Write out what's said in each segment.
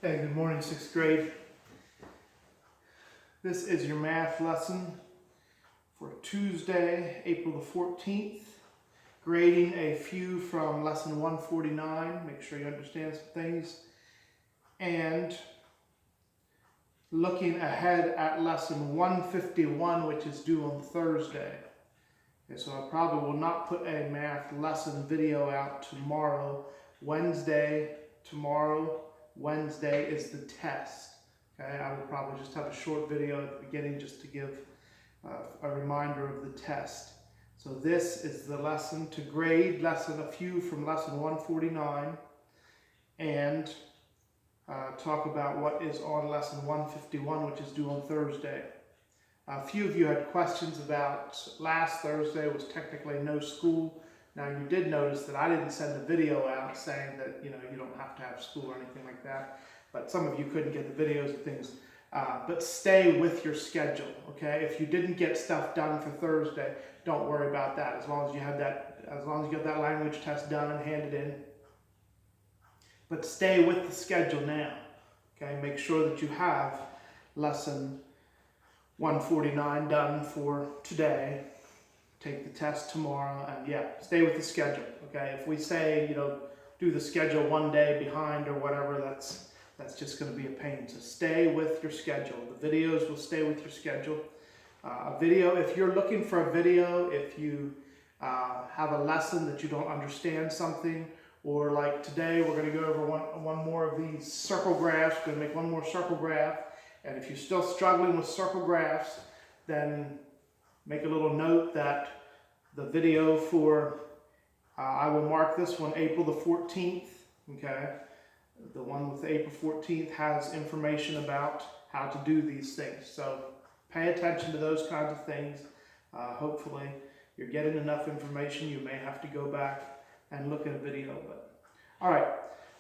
Hey, good morning, 6th grade. This is your math lesson for Tuesday, April the 14th. Grading a few from lesson 149. Make sure you understand some things. And looking ahead at lesson 151, which is due on Thursday. Okay, so I probably will not put a math lesson video out tomorrow. Wednesday is the test. Okay, I will probably just have a short video at the beginning just to give a reminder of the test. So this is the lesson to grade, a few from lesson 149, and talk about what is on lesson 151, which is due on Thursday. A few of you had questions about last Thursday was technically no school. Now you did notice that I didn't send a video out saying that you don't have to have school or anything like that, but some of you couldn't get the videos and things. But stay with your schedule, okay? If you didn't get stuff done for Thursday, don't worry about that. As long as you have that, as long as you got that language test done and handed in. But stay with the schedule now, okay? Make sure that you have lesson 149 done for today. Take the test tomorrow, and yeah, stay with the schedule, okay? If we say, do the schedule one day behind or whatever, that's just going to be a pain. So stay with your schedule. The videos will stay with your schedule. A video, if you're looking for a video, if you have a lesson that you don't understand something, or like today, we're going to go over one more of these circle graphs. We're going to make one more circle graph. And if you're still struggling with circle graphs, then make a little note that the video for, I will mark this one April the 14th, okay? The one with April 14th has information about how to do these things. So pay attention to those kinds of things. Hopefully you're getting enough information. You may have to go back and look at a video. But all right,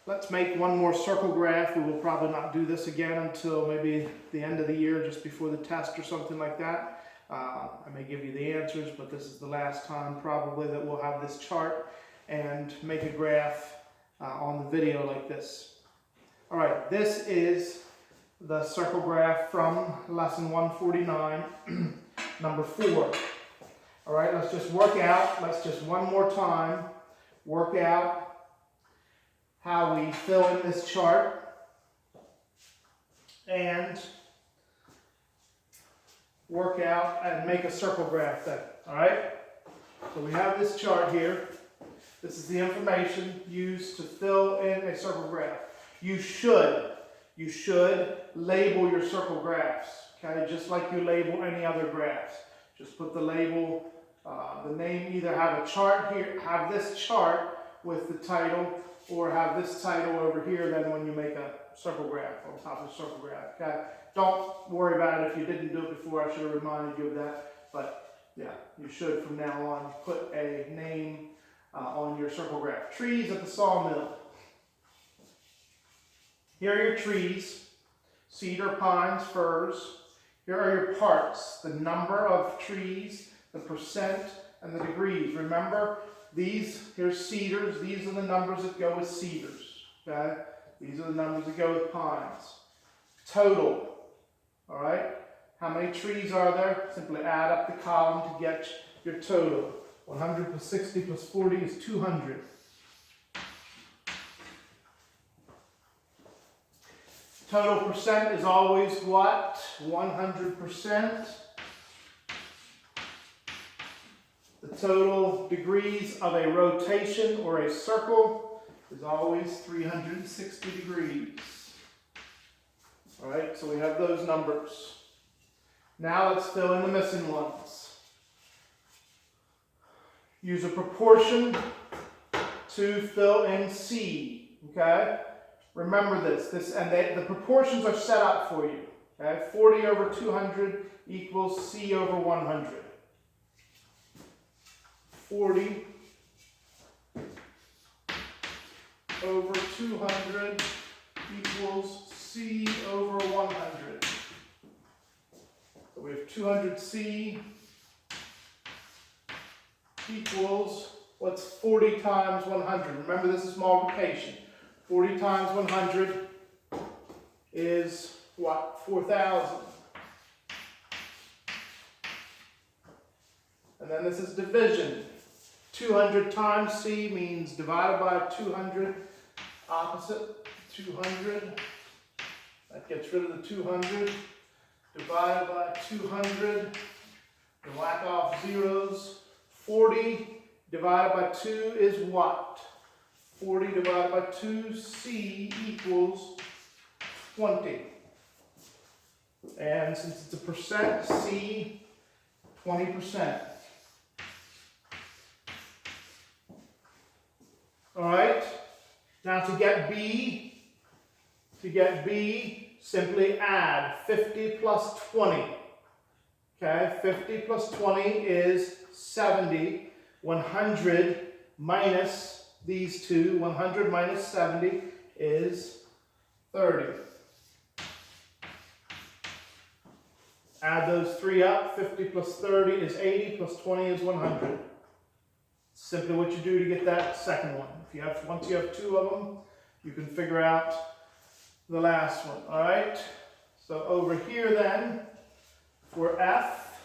let's make one more circle graph. We will probably not do this again until maybe the end of the year, just before the test or something like that. I may give you the answers, but this is the last time probably that we'll have this chart and make a graph on the video like this. All right, this is the circle graph from lesson 149, number 4. All right, let's just one more time work out how we fill in this chart and work out and make a circle graph then, all right? So we have this chart here. This is the information used to fill in a circle graph. You should label your circle graphs, okay? Just like you label any other graphs. Just put the label, the name, either have a chart here, have this chart with the title, or have this title over here then when you make a circle graph on top of the circle graph, okay? Don't worry about it if you didn't do it before. I should have reminded you of that. But yeah, you should from now on put a name on your circle graph. Trees at the sawmill. Here are your trees: cedar, pines, firs. Here are your parts: the number of trees, the percent, and the degrees. Remember, here's cedars. These are the numbers that go with cedars. Okay? These are the numbers that go with pines. Total. All right? How many trees are there? Simply add up the column to get your total. 100 plus 60 plus 40 is 200. Total percent is always what? 100%. The total degrees of a rotation or a circle is always 360 degrees. All right, so we have those numbers. Now let's fill in the missing ones. Use a proportion to fill in C, okay? Remember this, the proportions are set up for you, okay? 40 over 200 equals C over 100. 40 over 200 equals C over 100. So we have 200C equals, what's 40 times 100? Remember, this is multiplication. 40 times 100 is what? 4,000. And then this is division. 200 times C means divided by 200, opposite, 200. That gets rid of the 200. Divided by 200. And whack off zeros. 40 divided by 2 is what? 40 divided by 2, C equals 20. And since it's a percent, C, 20%. All right, now to get B, simply add 50 plus 20. Okay, 50 plus 20 is 70. 100 minus these two, 100 minus 70 is 30. Add those three up, 50 plus 30 is 80, plus 20 is 100. Simply what you do to get that second one. Once you have two of them, you can figure out the last one, all right? So over here then, for F,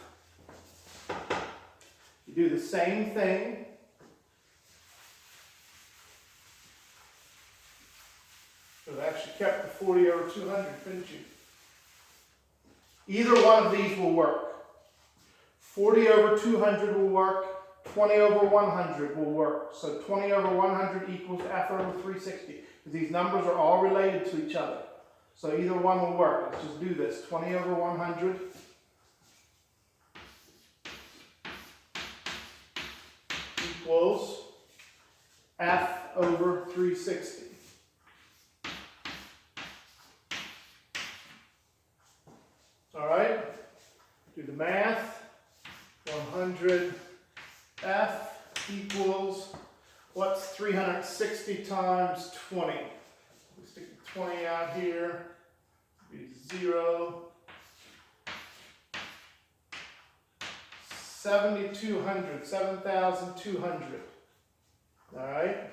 you do the same thing. So it actually kept the 40 over 200, couldn't you? Either one of these will work. 40 over 200 will work. 20 over 100 will work. So 20 over 100 equals F over 360. Because these numbers are all related to each other. So either one will work. Let's just do this. 20 over 100 equals F over 360. All right? Do the math. 100 F equals, what's 360 times 20? We stick the 20 out here, it'll be 0. 7,200, 7,200. All right?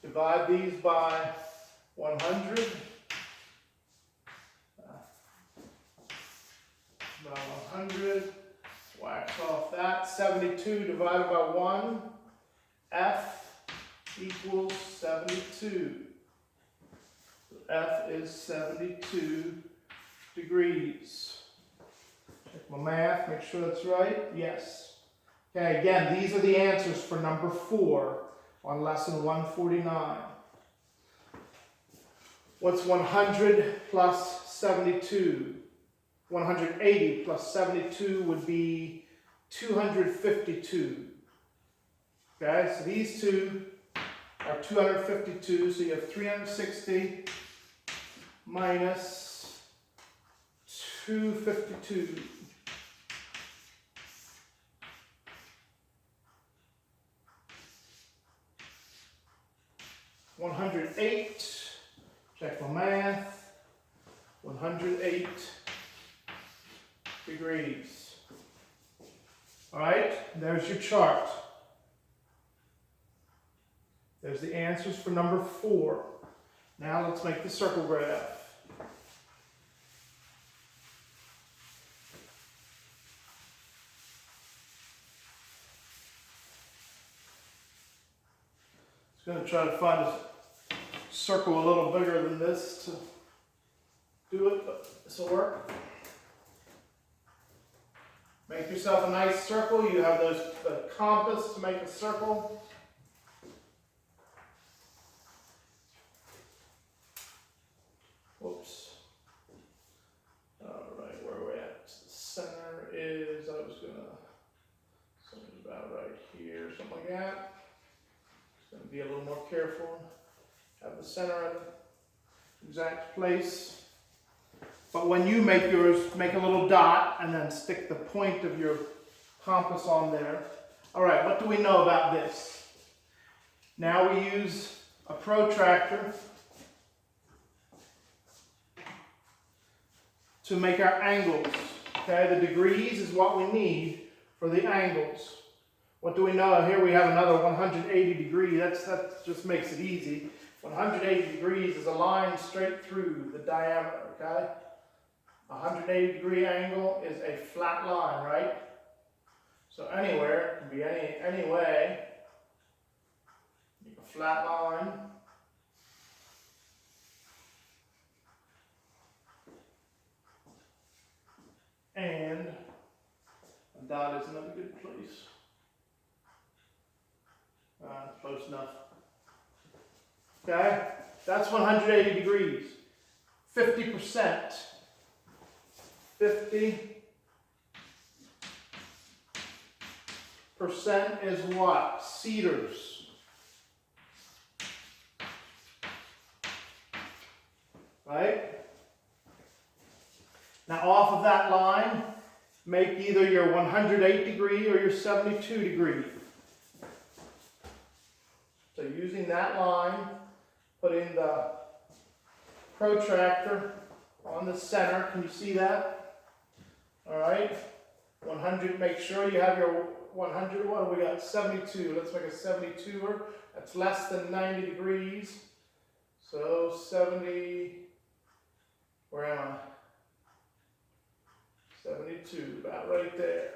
Divide these by 100. By 100. Wax off that. 72 divided by 1. F equals 72. So F is 72 degrees. Check my math, make sure that's right. Yes. Okay, again, these are the answers for number 4 on lesson 149. What's 100 plus 72? 180 plus 72 would be 252. Okay, so these two are 252, so you have 360 minus 252. $108, check my math, 108 degrees. All right, there's your chart. There's the answers for number 4. Now let's make the circle graph. Just going to try to find a circle a little bigger than this to do it, but this will work. Make yourself a nice circle. You have the compass to make a circle. Whoops. All right, where are we at? The center is, something about right here, something like that. Just going to be a little more careful. Have the center in the exact place. But when you make yours, make a little dot and then stick the point of your compass on there. All right, what do we know about this? Now we use a protractor to make our angles. Okay, the degrees is what we need for the angles. What do we know? Here we have another 180 degree. That just makes it easy. 180 degrees is a line straight through the diameter, okay? A 180-degree angle is a flat line, right? So anywhere, it can be any way. A flat line. And a dot is another good place. Close enough. Okay, that's 180 degrees. 50%. 50% is what? Cedars. Right? Now off of that line, make either your 108 degree or your 72 degree. So using that line, putting the protractor on the center. Can you see that? All right. 100, make sure you have your 100, what do we got? 72. Let's make a 72er. That's less than 90 degrees. So 70, where am I? 72, about right there.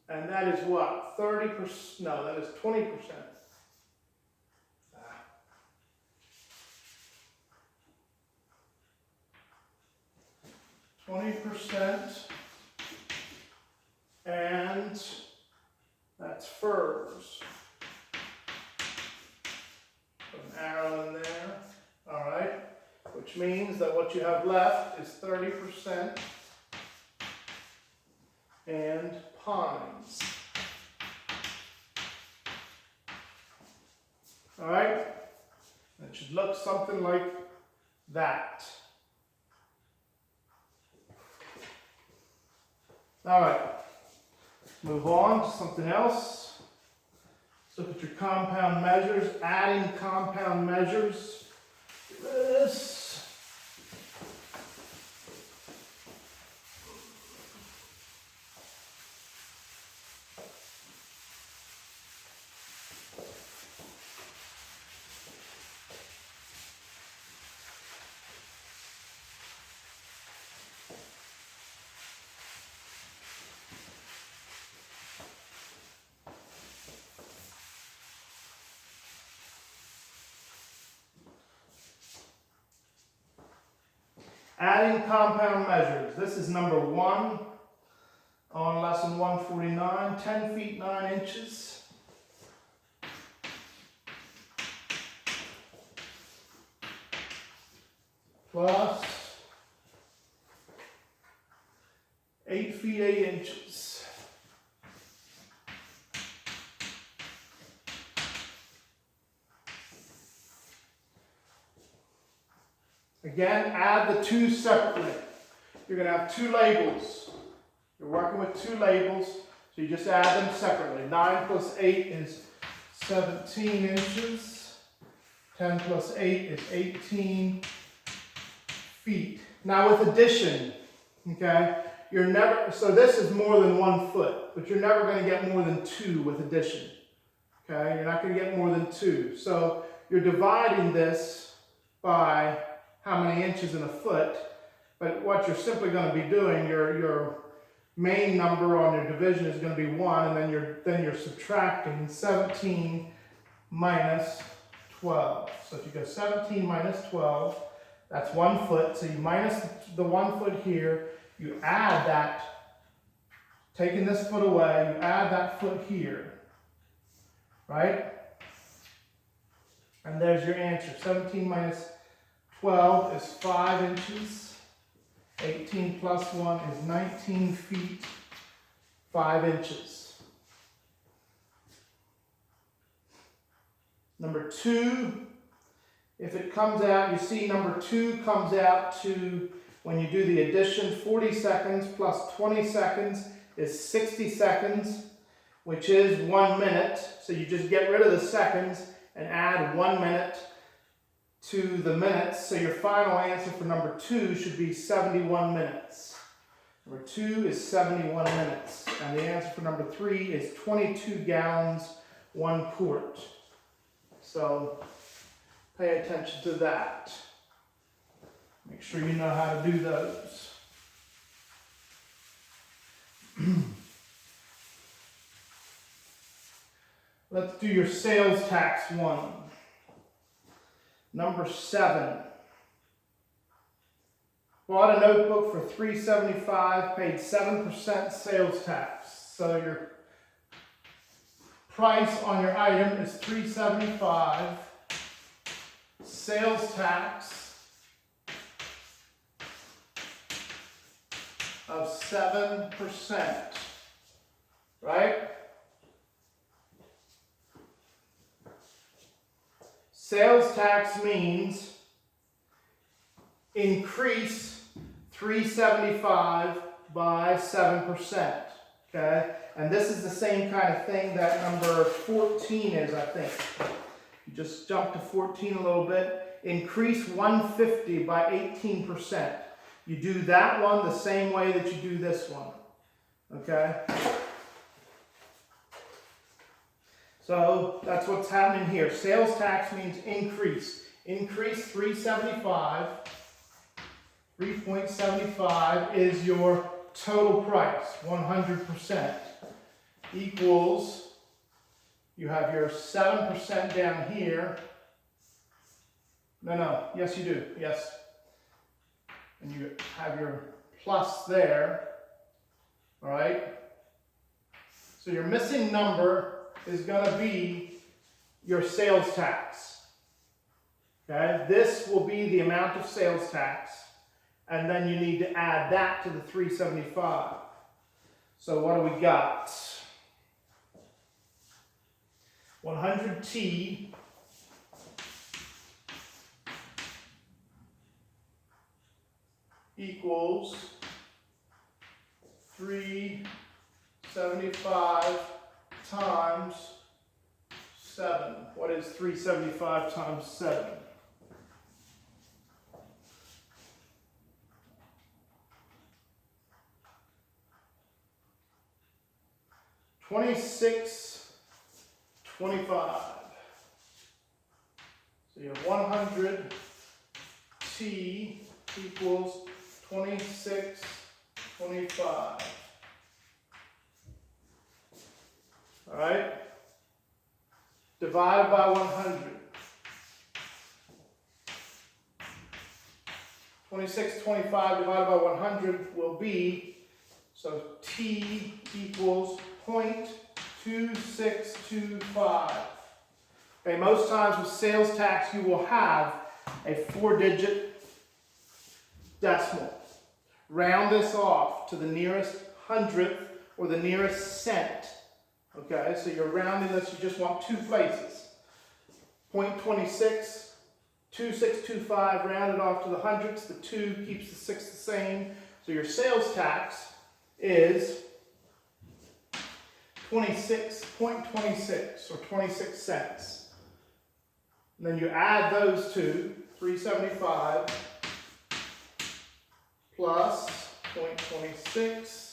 And that is what? 30%, no, that is 20%. 20%, and that's firs. Put an arrow in there, all right, which means that what you have left is 30% and pines. All right, it should look something like that. All right, move on to something else. Let's look at your compound measures, adding compound measures. This. Adding compound measures. This is number 1 on lesson 149, 10 feet 9 inches. Plus 8 feet 8 inches. Again, add the two separately. You're going to have two labels. You're working with two labels, so you just add them separately. 9 plus 8 is 17 inches. 10 plus 8 is 18 feet. Now with addition, okay, you're never, so this is more than 1 foot, but you're never going to get more than 2 with addition. Okay, you're not going to get more than 2. So you're dividing this by how many inches in a foot, but what you're simply going to be doing, your main number on your division is going to be 1, and then you're subtracting 17 minus 12. So if you go 17 minus 12, that's 1 foot. So you minus the 1 foot here, you add that, taking this foot away, you add that foot here, right? And there's your answer. 17 minus 12 is 5 inches. 18 plus 1 is 19 feet, 5 inches. Number 2, if it comes out, you see number 2 comes out to, when you do the addition, 40 seconds plus 20 seconds is 60 seconds, which is 1 minute. So you just get rid of the seconds and add 1 minute. to the minutes. So your final answer for number 2 should be 71 minutes. Number 2 is 71 minutes. And the answer for number 3 is 22 gallons, 1 quart. So pay attention to that. Make sure you know how to do those. Let's do your sales tax one. Number 7. Bought a notebook for $3.75, paid 7% sales tax. So your price on your item is $3.75. Sales tax of 7%, right? Sales tax means increase $3.75 by 7%, okay? And this is the same kind of thing that number 14 is, I think. You just jump to 14 a little bit. Increase $1.50 by 18%. You do that one the same way that you do this one, okay? So that's what's happening here. Sales tax means increase. Increase $3.75. 3.75 is your total price, 100%. Equals, you have your 7% down here. No, yes you do, yes. And you have your plus there, all right? So your missing number is going to be your sales tax. Okay, this will be the amount of sales tax, and then you need to add that to the $3.75. So what do we got? 100T equals 375 times 7. What is 375 times 7? $26.25. So you have 100 T equals 26.25. All right? Divided by 100. 26.25 divided by 100 will be, so T equals 0.2625. Okay, most times with sales tax you will have a 4-digit decimal. Round this off to the nearest hundredth or the nearest cent. Okay, so you're rounding this, you just want 2 places. 0.26, 2625 rounded off to the hundredths, the 2 keeps the 6 the same. So your sales tax is 26.26 or 26 cents. And then you add those two, 375 plus 0.26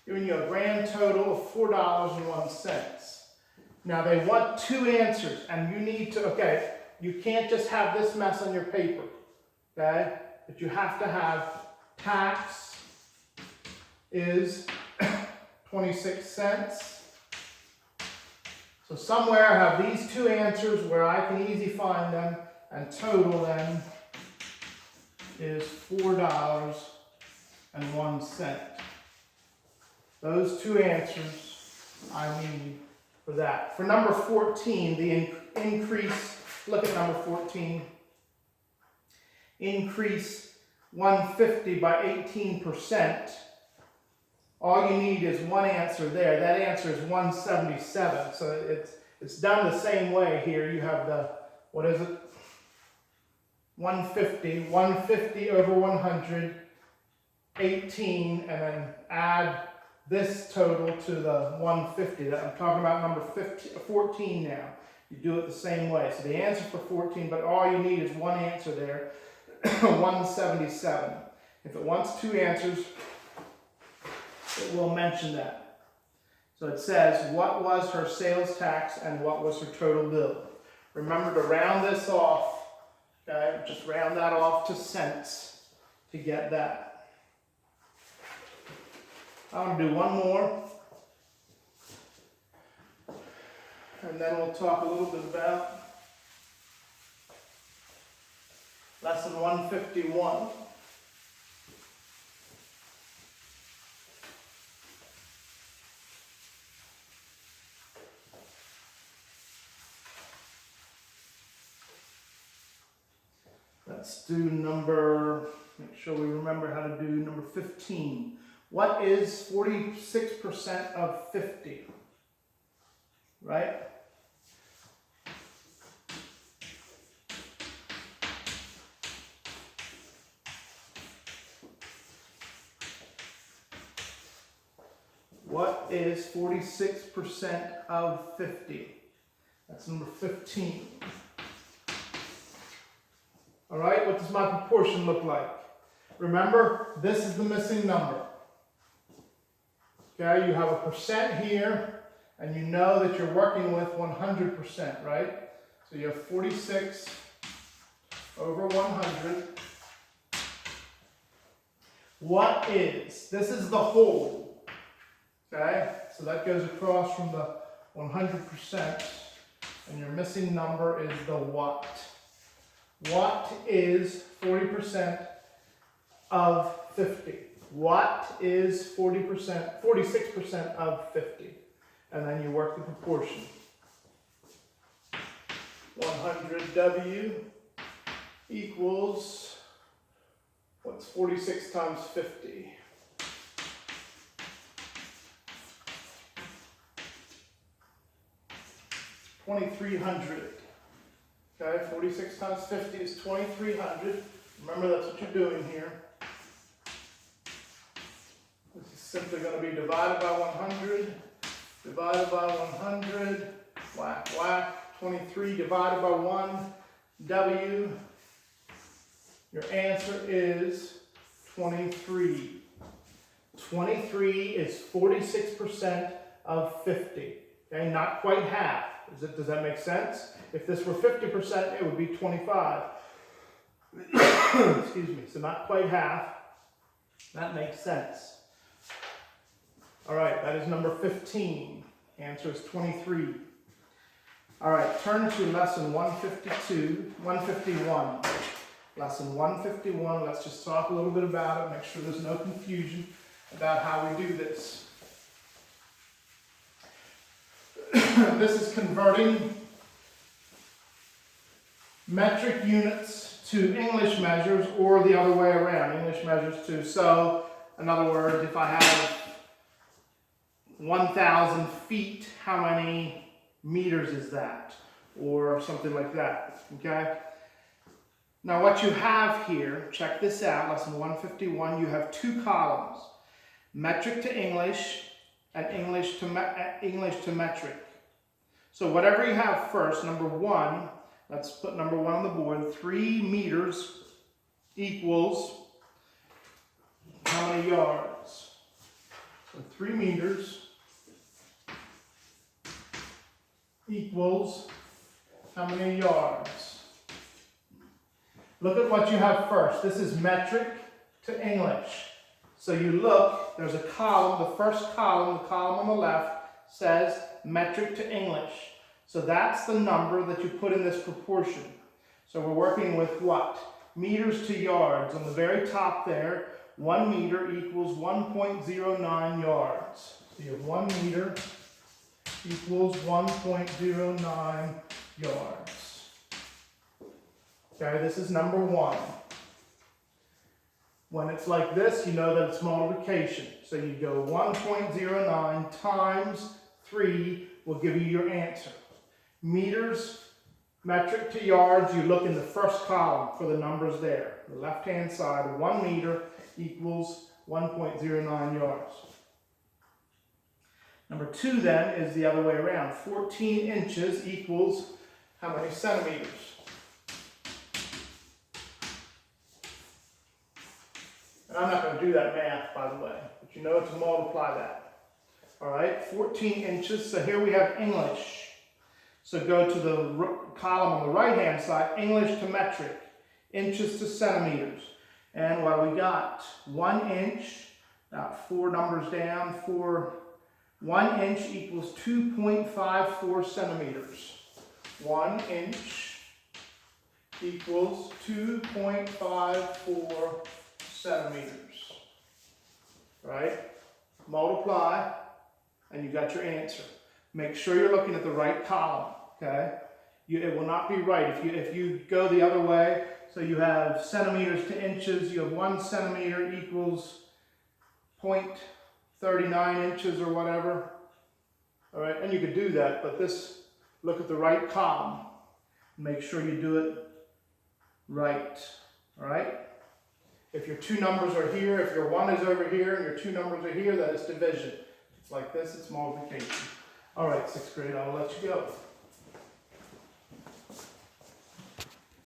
giving you a grand total of $4.01. Now they want 2 answers, and you need to, okay, you can't just have this mess on your paper, okay? But you have to have tax is 26 cents. So somewhere I have these 2 answers where I can easily find them, and total then is $4.01. Those 2 answers I need for that. For number 14, the increase, look at number 14. Increase 150 by 18%. All you need is one answer there. That answer is 177. So it's done the same way here. You have the, what is it? 150. 150 over 100, 18, and then add this total to the 150. That I'm talking about number 14 now. You do it the same way. So the answer for 14, but all you need is one answer there, 177. If it wants two answers, it will mention that. So it says, what was her sales tax and what was her total bill? Remember to round this off, okay? Just round that off to cents to get that. I'm going to do one more. And then we'll talk a little bit about lesson 151. Let's do make sure we remember how to do number 15. What is 46% of 50? Right? What is 46% of 50? That's number 15. All right, what does my proportion look like? Remember, this is the missing number. Okay, you have a percent here, and you know that you're working with 100%, right? So you have 46 over 100. What is? This is the whole. Okay, so that goes across from the 100%, and your missing number is the what. What is 40% of 50? What is 46% of 50? And then you work the proportion. 100W equals, what's 46 times 50? 2,300. Okay, 46 times 50 is 2,300. Remember, that's what you're doing here. This is simply going to be divided by 100, divided by 100, whack, whack, 23 divided by 1, W. Your answer is 23. 23 is 46% of 50. Okay, not quite half. Does that make sense? If this were 50%, it would be 25. Excuse me, so not quite half. That makes sense. All right, that is number 15. Answer is 23. All right, turn to lesson 151. Lesson 151, let's just talk a little bit about it, make sure there's no confusion about how we do this. This is converting metric units to English measures, or the other way around, English measures to. So, in other words, if I have 1,000 feet, how many meters is that? Or something like that, okay? Now what you have here, check this out, lesson 151, you have two columns, metric to English and English to metric. So whatever you have first, number 1, let's put number 1 on the board, 3 meters equals how many yards? So 3 meters equals how many yards? Look at what you have first. This is metric to English. So you look, there's a column, the first column, the column on the left, says metric to English. So that's the number that you put in this proportion. So we're working with what? Meters to yards. On the very top there, 1 meter equals 1.09 yards. So you have 1 meter equals 1.09 yards. Okay, this is number 1. When it's like this, you know that it's multiplication. So you go 1.09 times 3 will give you your answer. Meters, metric to yards, you look in the first column for the numbers there. The left-hand side, 1 meter equals 1.09 yards. Number 2 then is the other way around. 14 inches equals how many centimeters? And I'm not going to do that math, by the way, but you know to multiply that. All right, 14 inches. So here we have English. So go to the column on the right-hand side, English to metric, inches to centimeters. And what do we got? 1 inch, about 4 numbers down, 1 inch equals 2.54 centimeters. 1 inch equals 2.54 centimeters. Right? Multiply, and you got your answer. Make sure you're looking at the right column, okay? It will not be right if you go the other way. So you have centimeters to inches. You have 1 centimeter equals 0.39 inches or whatever. All right, and you could do that, but look at the right column. Make sure you do it right. All right? If your 2 numbers are here, if your 1 is over here and your 2 numbers are here, that is division. It's like this, it's multiplication. All right, 6th grade, I'll let you go.